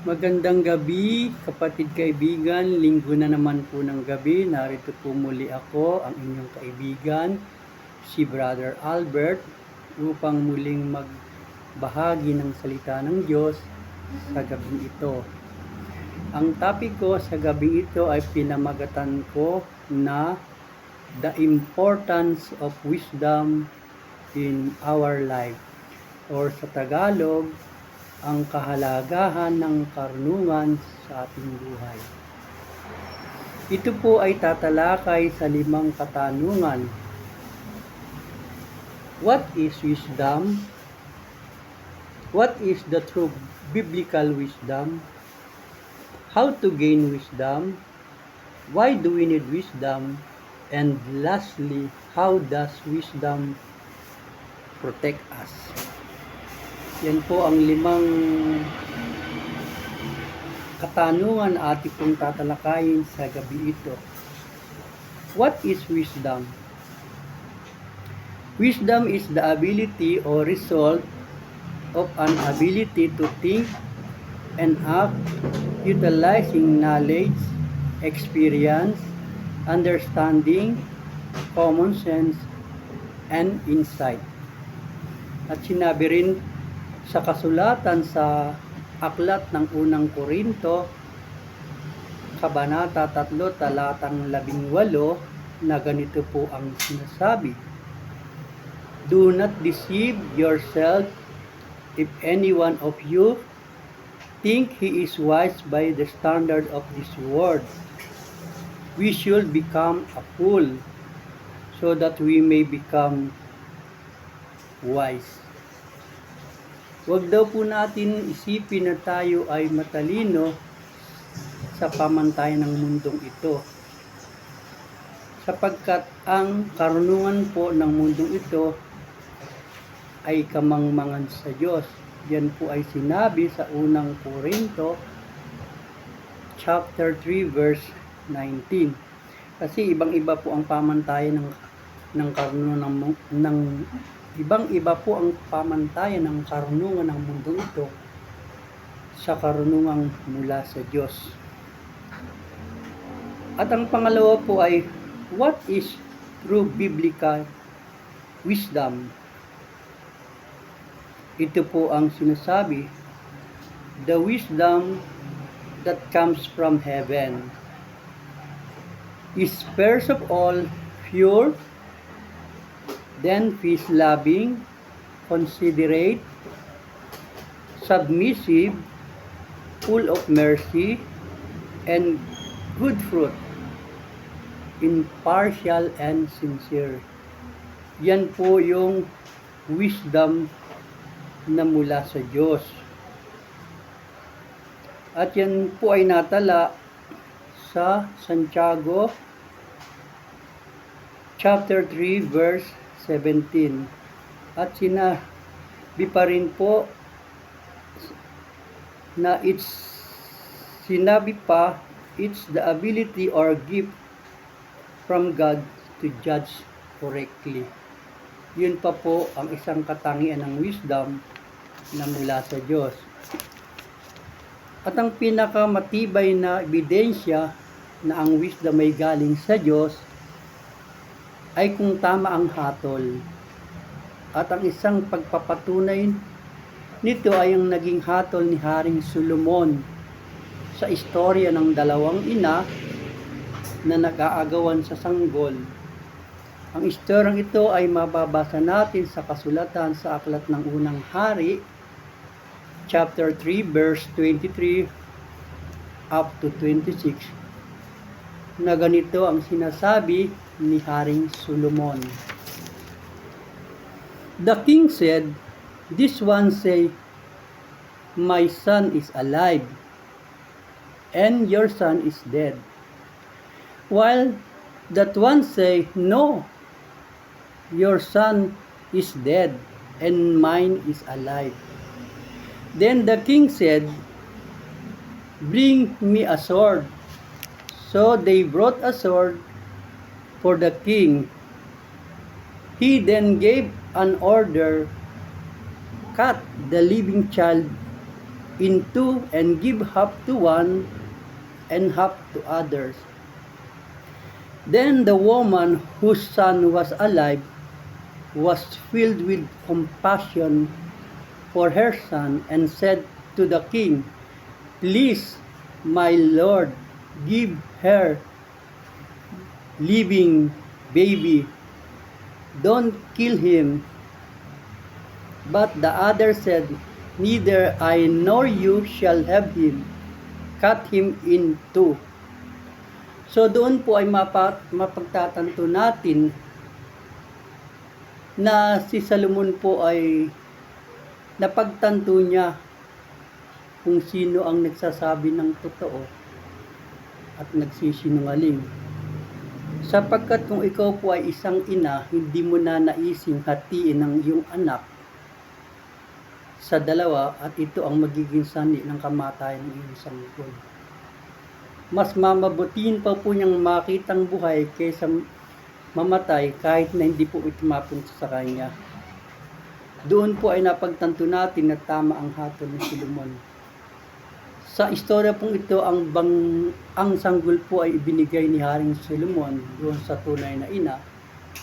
Magandang gabi, kapatid kaibigan. Linggo na naman po ng gabi. Narito po muli ako, ang inyong kaibigan, si Brother Albert, upang muling magbahagi ng salita ng Diyos sa gabi ito. Ang topic ko sa gabi ito ay pinamagatan ko na The Importance of Wisdom in Our Life, or sa Tagalog, ang kahalagahan ng karunungan sa ating buhay. Ito po ay tatalakay sa 5 katanungan. What is wisdom? What is the true biblical wisdom? How to gain wisdom? Why do we need wisdom? And lastly, how does wisdom protect us? Yan po ang 5 katanungan ating pong tatalakayin sa gabi ito. What is wisdom? Wisdom is the ability or result of an ability to think and act utilizing knowledge, experience, understanding, common sense, and insight. At sinabi rin sa kasulatan sa aklat ng unang Korinto, Kabanata 3, talatang 18, na ganito po ang sinasabi. Do not deceive yourself. If any one of you think he is wise by the standard of this world, we should become a fool, so that we may become wise. Huwag daw po natin isipin na tayo ay matalino sa pamantayan ng mundong ito, sapagkat ang karunungan po ng mundong ito ay kamangmangan sa Diyos. Yan po ay sinabi sa unang Korinto chapter 3 verse 19. Kasi ibang-iba po ang pamantayan ng karunungan ng ibang-iba po ang pamantayan ng karunungan ng mundo ito sa karunungang mula sa Diyos. At ang pangalawa po ay, what is true biblical wisdom? Ito po ang sinasabi, the wisdom that comes from heaven is first of all pure, then peace-loving, considerate, submissive, full of mercy, and good fruit, impartial and sincere. Yan po yung wisdom na mula sa Diyos. At yan po ay natala sa Santiago chapter 3 verse 17. At sinabi pa rin po na it's the ability or gift from God to judge correctly. Yun pa po ang isang katangian ng wisdom na mula sa Diyos. At ang pinakamatibay na ebidensya na ang wisdom ay galing sa Diyos ay kung tama ang hatol. At ang isang pagpapatunay nito ay ang naging hatol ni Haring Solomon sa istorya ng 2 ina na nag-aagawan sa sanggol. Ang istoryang ito ay mababasa natin sa kasulatan sa aklat ng unang hari, chapter 3, verse 23 up to 26, na ganito ang sinasabi ni Haring Solomon. The king said, this one say, my son is alive, and your son is dead. While that one say, no, your son is dead, and mine is alive. Then the king said, bring me a sword. So they brought a sword for the king. He then gave an order, cut the living child in two and give half to one and half to others. Then the woman whose son was alive was filled with compassion for her son and said to the king, "Please, my lord, give her living baby. Don't kill him." But the other said, "Neither I nor you shall have him. Cut him in two." So doon po ay mapagtatanto natin na si Solomon po ay napagtanto niya kung sino ang nagsasabi ng totoo at nagsisinungaling. Sapagkat kung ikaw po ay isang ina, hindi mo na naising hatiin ang iyong anak sa dalawa at ito ang magiging sanhi ng kamatayan ng iyong sanggol. Mas mamabutiin pa po niyang makitang buhay kaysa mamatay kahit na hindi po ito mapunta sa kanya. Doon po ay napagtanto natin na tama ang hatol ni Solomon. Sa istorya pong ito, ang sanggol po ay ibinigay ni Haring Solomon doon sa tunay na ina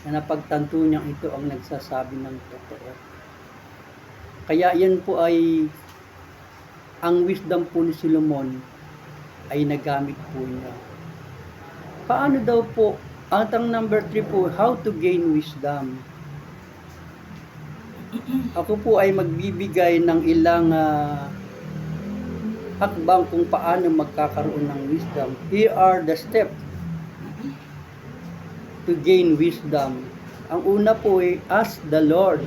na napagtanto niyang ito ang nagsasabi ng totoo. Kaya yan po ay ang wisdom po ni Solomon ay nagamit po niya. Paano daw po? Ang number 3 po, how to gain wisdom. Ako po ay magbibigay ng ilang hakbang kung paano magkakaroon ng wisdom. Here are the steps to gain wisdom. Ang una po ay ask the Lord.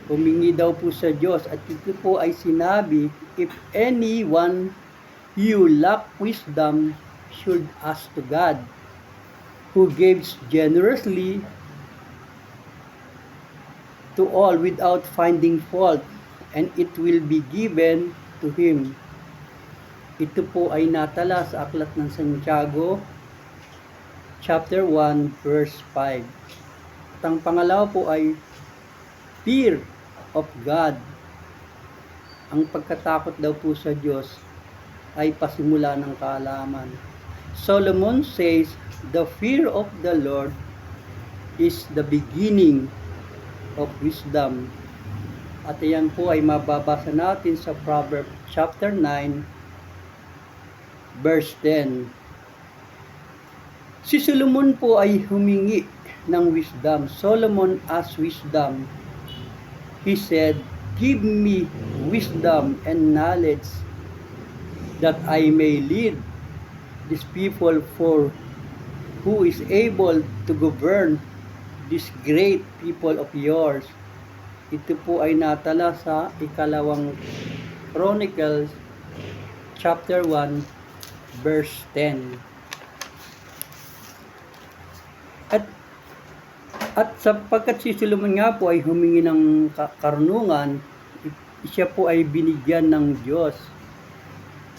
Humingi daw po sa Diyos. At ito po ay sinabi, if anyone you lack wisdom, should ask to God, who gives generously to all without finding fault, and it will be given to him. Ito po ay natala sa Aklat ng Santiago, chapter 1, verse 5. At ang pangalawa po ay fear of God. Ang pagkatakot daw po sa Diyos ay pasimula ng kaalaman. Solomon says, the fear of the Lord is the beginning of wisdom. At iyan po ay mababasa natin sa Proverbs chapter 9, verse 10. Si Solomon po ay humingi ng wisdom. Solomon asked wisdom. He said, "Give me wisdom and knowledge that I may lead these people, for who is able to govern this great people of yours." Ito po ay natala sa ikalawang Chronicles chapter 1 verse 10. At sapagkat si Solomon nga po ay humingi ng karunungan, siya po ay binigyan ng Diyos.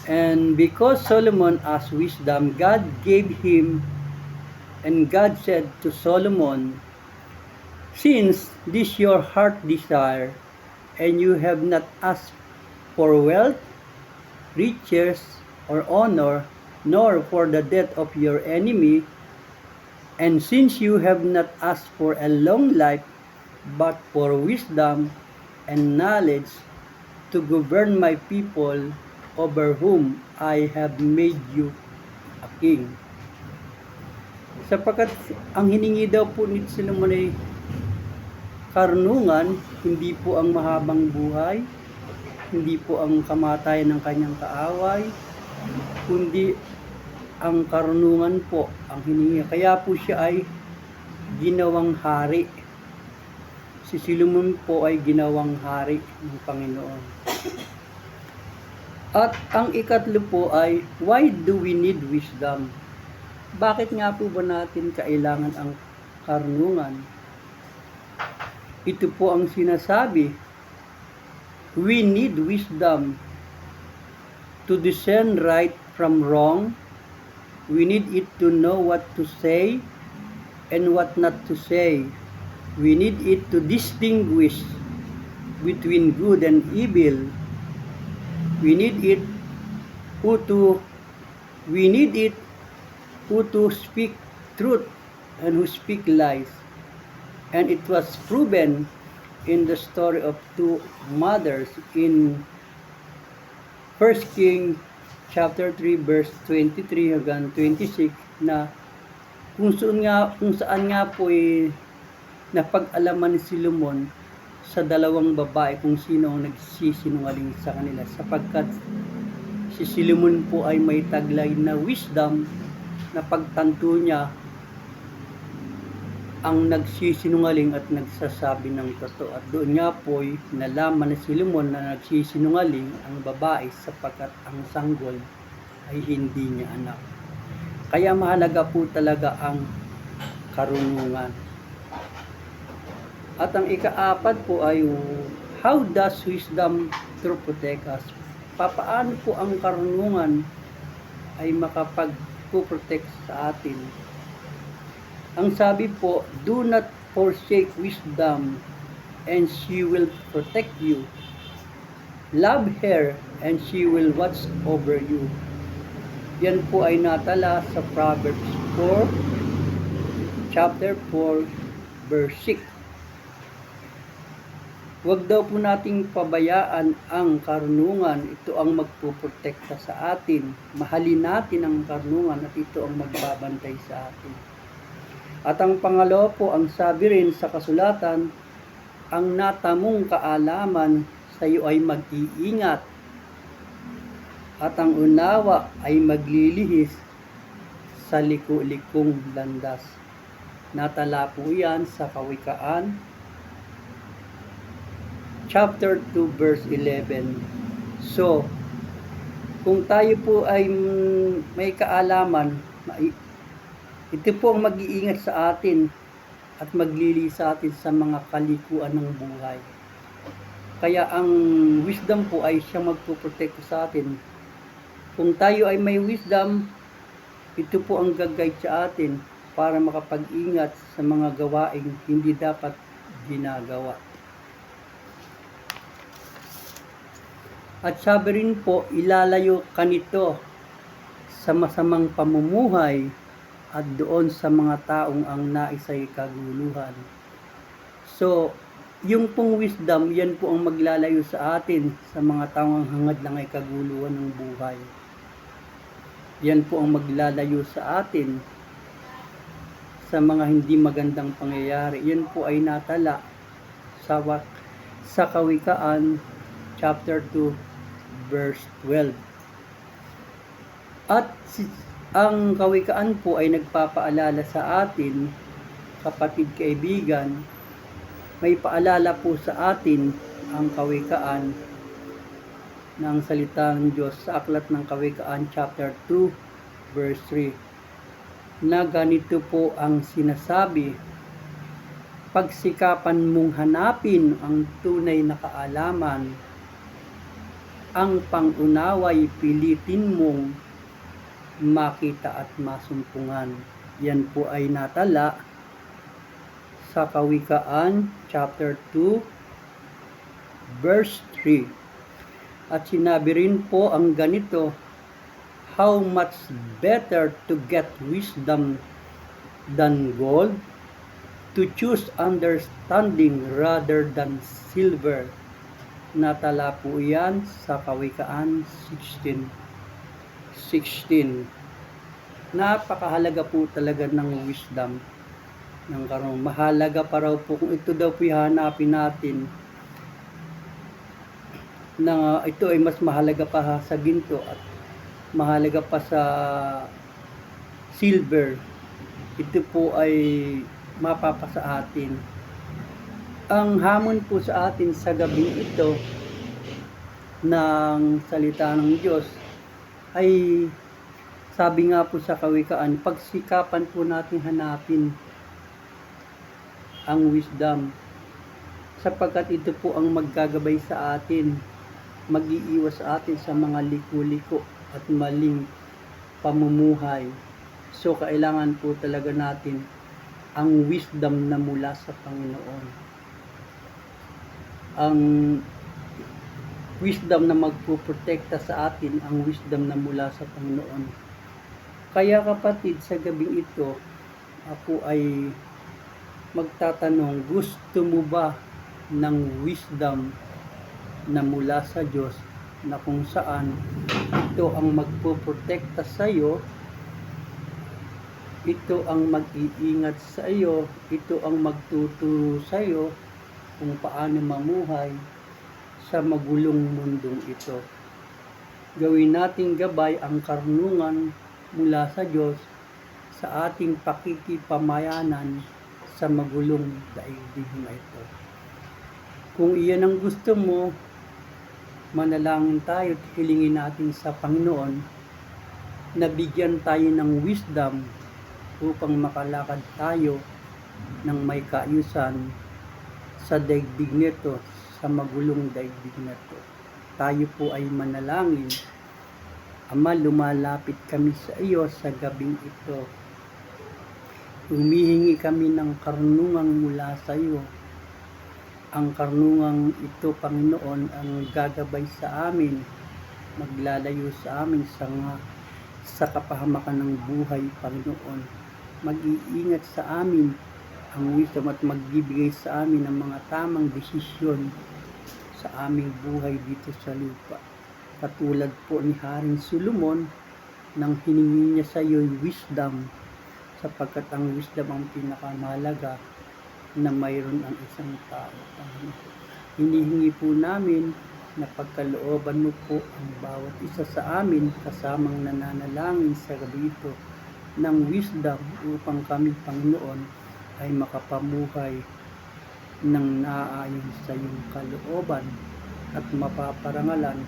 And because Solomon asked wisdom, God gave him, and God said to Solomon, "Since this your heart desire, and you have not asked for wealth, riches, or honor, nor for the death of your enemy, and since you have not asked for a long life, but for wisdom and knowledge to govern my people over whom I have made you a king." Sapagkat ang hiningi daw po ni Solomon ay karunungan, hindi po ang mahabang buhay, hindi po ang kamatayan ng kanyang kaaway, kundi ang karunungan po ang hiningi. Kaya po siya ay ginawang hari. Si Solomon po ay ginawang hari ng Panginoon. At ang ikatlo po ay, why do we need wisdom? Bakit nga po ba natin kailangan ang karunungan? Ito po ang sinasabi, we need wisdom to discern right from wrong. We need it to know what to say and what not to say. We need it to distinguish between good and evil. We need it who to we need it who to speak truth and who speak lies. And it was proven in the story of two mothers in 1 King chapter 3 verse 23 hanggang 26 na kung saan nga po napag-alaman ni Solomon sa dalawang babae kung sino ang nagsisinungaling sa kanila, sapagkat si Solomon po ay may taglay na wisdom na pagtanto niya ang nagsisinungaling at nagsasabi ng totoo. At doon nga po ay nalaman ni Solomon na nagsisinungaling ang babae sapagkat ang sanggol ay hindi niya anak. Kaya mahalaga po talaga ang karunungan. At ang ika-4 po ay how does wisdom to protect us? Papaano po ang karunungan ay makapag-protect sa atin? Ang sabi po, do not forsake wisdom and she will protect you. Love her and she will watch over you. Yan po ay natala sa Proverbs 4, chapter 4, verse 6. Huwag daw po nating pabayaan ang karunungan. Ito ang magpuprotekta sa atin. Mahalin natin ang karunungan at ito ang magbabantay sa atin. At ang pangalawa po, ang sabi rin sa kasulatan, ang natamong kaalaman sa iyo ay mag-iingat. At ang unawa ay maglilihis sa liku-likong landas. Natala po yan sa Kawikaan chapter 2 verse 11. So, kung tayo po ay may kaalaman, ito po ang mag-iingat sa atin at maglili sa atin sa mga kalikuan ng buhay. Kaya ang wisdom po ay siyang magpuprotekta sa atin. Kung tayo ay may wisdom, ito po ang gag-guide sa atin para makapag-ingat sa mga gawaing hindi dapat ginagawa. At sabi rin po, ilalayo ka nito sa masamang pamumuhay at doon sa mga taong ang naisa'y kaguluhan. So, yung pong wisdom, yan po ang maglalayo sa atin sa mga taong hangad lang ay kaguluhan ng buhay. Yan po ang maglalayo sa atin sa mga hindi magandang pangyayari. Yan po ay natala sa Kawikaan chapter 2 verse 12. At ang Kawikaan po ay nagpapaalala sa atin, kapatid kaibigan, may paalala po sa atin ang Kawikaan ng salita ng Diyos sa aklat ng Kawikaan chapter 2 verse 3 na ganito po ang sinasabi: pagsikapan mong hanapin ang tunay na kaalaman, ang pangunaway pilitin mong makita at masumpungan. Yan po ay natala sa Kawikaan chapter 2 verse 3. At sinabi rin po ang ganito, how much better to get wisdom than gold, to choose understanding rather than silver. Natala po yan sa Kawikaan 16:16. Napakahalaga po talaga ng wisdom, ng karunungan. Mahalaga pa raw po kung ito daw po hanapin natin, na ito ay mas mahalaga pa sa ginto at mahalaga pa sa silver. Ito po ay mapapasa atin. Ang hamon po sa atin sa gabing ito ng salita ng Diyos ay sabi nga po sa Kawikaan, pagsikapan po natin hanapin ang wisdom, sapagkat ito po ang maggagabay sa atin, mag-iiwas sa atin sa mga liku-liko at maling pamumuhay. So kailangan po talaga natin ang wisdom na mula sa Panginoon. wisdom na magpuprotekta sa atin, ang wisdom na mula sa Panginoon. Kaya kapatid, sa gabing ito, ako ay magtatanong, gusto mo ba ng wisdom na mula sa Diyos, na kung saan ito ang magpuprotekta sa iyo, ito ang mag-iingat sa iyo, ito ang magtuturo sa iyo kung paano mamuhay sa magulong mundong ito. Gawin nating gabay ang karunungan mula sa Diyos sa ating pakikipamayanan sa magulong daigdig na ito. Kung iyan ang gusto mo, manalangin tayo at hilingin natin sa Panginoon na bigyan tayo ng wisdom upang makalakad tayo ng may kaayusan sa daigdig nito, sa magulong daigdig nito. Tayo po ay manalangin. Ama, lumalapit kami sa iyo sa gabing ito. Humihingi kami ng karunungan mula sa iyo. Ang karunungang ito, Panginoon, ang gagabay sa amin, maglalayo sa amin sa kapahamakan ng buhay, Panginoon. Mag-iingat sa amin ang wisdom at magbibigay sa amin ng mga tamang desisyon sa aming buhay dito sa lupa. Katulad po ni Haring Solomon, nang hiningi niya sa iyo wisdom, sapagkat ang wisdom ang pinakamahalaga na mayroon ang isang tao. Hinihingi po namin na pagkalooban mo po ang bawat isa sa amin, kasamang nananalangin sa gabi ito, ng wisdom upang kami, Panginoon, ay makapamuhay ng naaayon sa iyong kalooban at mapaparangalan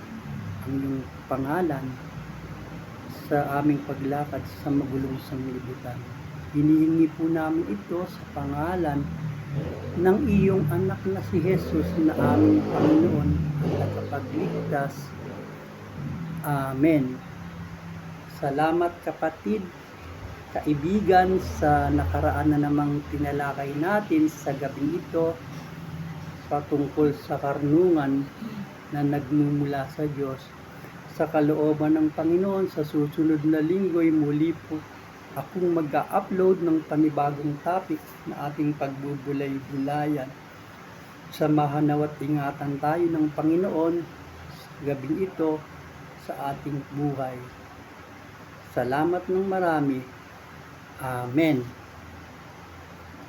ang iyong pangalan sa aming paglakad sa magulong sanglibutan. Hinihingi po namin ito sa pangalan ng iyong anak na si Jesus na aming Panginoon at tagapagligtas. Amen. Salamat kapatid, kaibigan, sa nakaraan na namang tinalakay natin sa gabing ito patungkol sa karunungan na nagmumula sa Diyos. Sa kalooban ng Panginoon, sa susunod na linggo'y muli po akong mag-upload ng panibagong topic na ating pagbubulay-bulayan. Samahan nawa't ingatan tayo ng Panginoon sa gabing ito sa ating buhay. Salamat ng marami. Amen.